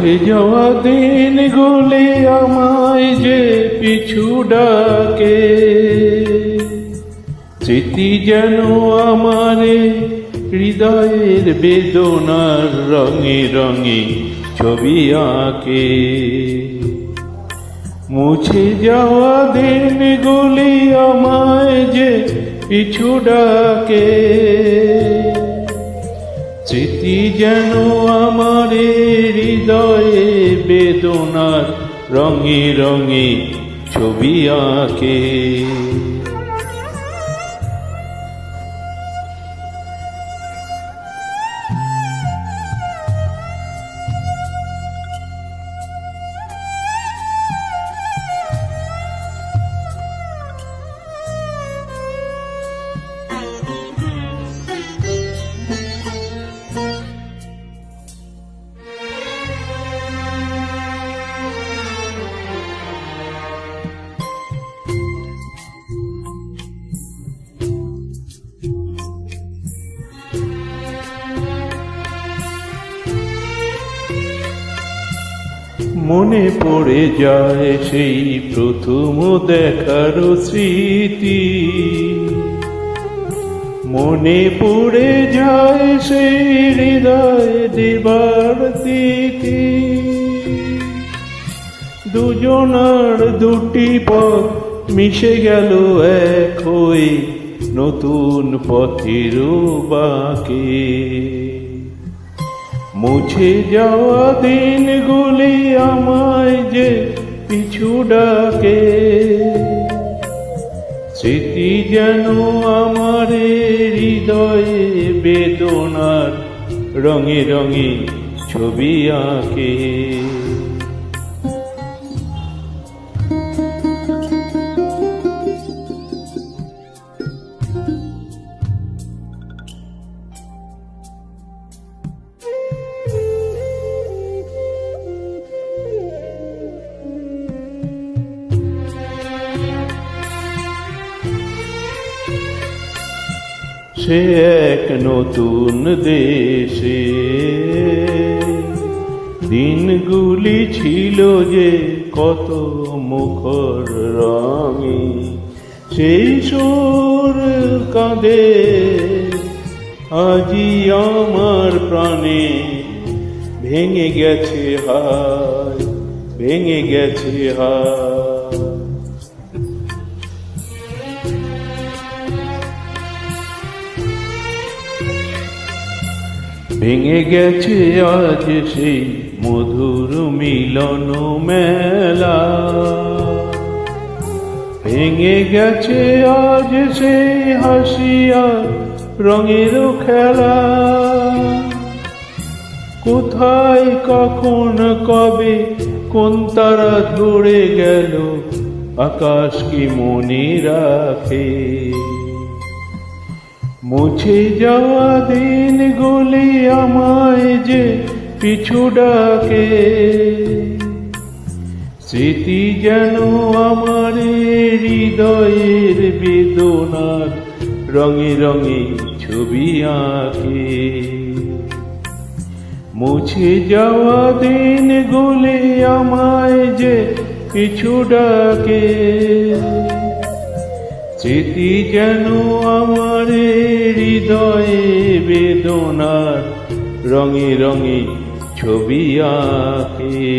মুছে যাওয়া দিনগুলি আমায় যে পিছু ডাকে, স্মৃতি যেন আমারে হৃদয়ের বেদনার রঙে রঙে ছবি আঁকে। মুছে যাওয়া দিনগুলি আমায় যে পিছু ডাকে, স্মৃতি যেন আমার হৃদয়ে বেদনার রঙে রঙে ছবি আঁকে। মনে পড়ে যায় সেই প্রথম দেখার স্মৃতি, মনে পড়ে যায় সেই হৃদয় দেবার তিথি। দুজনার দুটি পথ মিশে গেল এক হয়ে নতুন পথের বাঁকে। মুছে যাওয়া দিনগুলি আমায় যে পিছু ডাকে, স্মৃতি যেন আমার হৃদয়ে বেদনার রঙে রঙে ছবি আঁকে। সে এক নতুন দেশে দিনগুলি ছিল যে কত মুখর রঙে। সেই সুর কাঁদে আজি আমার প্রাণে, ভেঙে গেছে হায়, ভেঙে গেছে হায়। ভেঙে গেছে আজ সেই মধুর মিলন মেলা, ভেঙে গেছে আজ সেই হাসিয়া রঙের খেলা। কোথায় কখন কবে কোন তারা ধরে গেল, আকাশ কি মনে রাখে। মুছে যাওয়া দিনগুলি আমায় যে পিছু ডাকে, স্মৃতি যেন আমার হৃদয়ের বেদনার রঙে রঙে ছবি আঁকে। মুছে যাওয়া দিনগুলি আমায় যে পিছু ডাকে, স্মৃতি যেন আমার হৃদয়ে বেদনার রঙে রঙে ছবি আঁকে।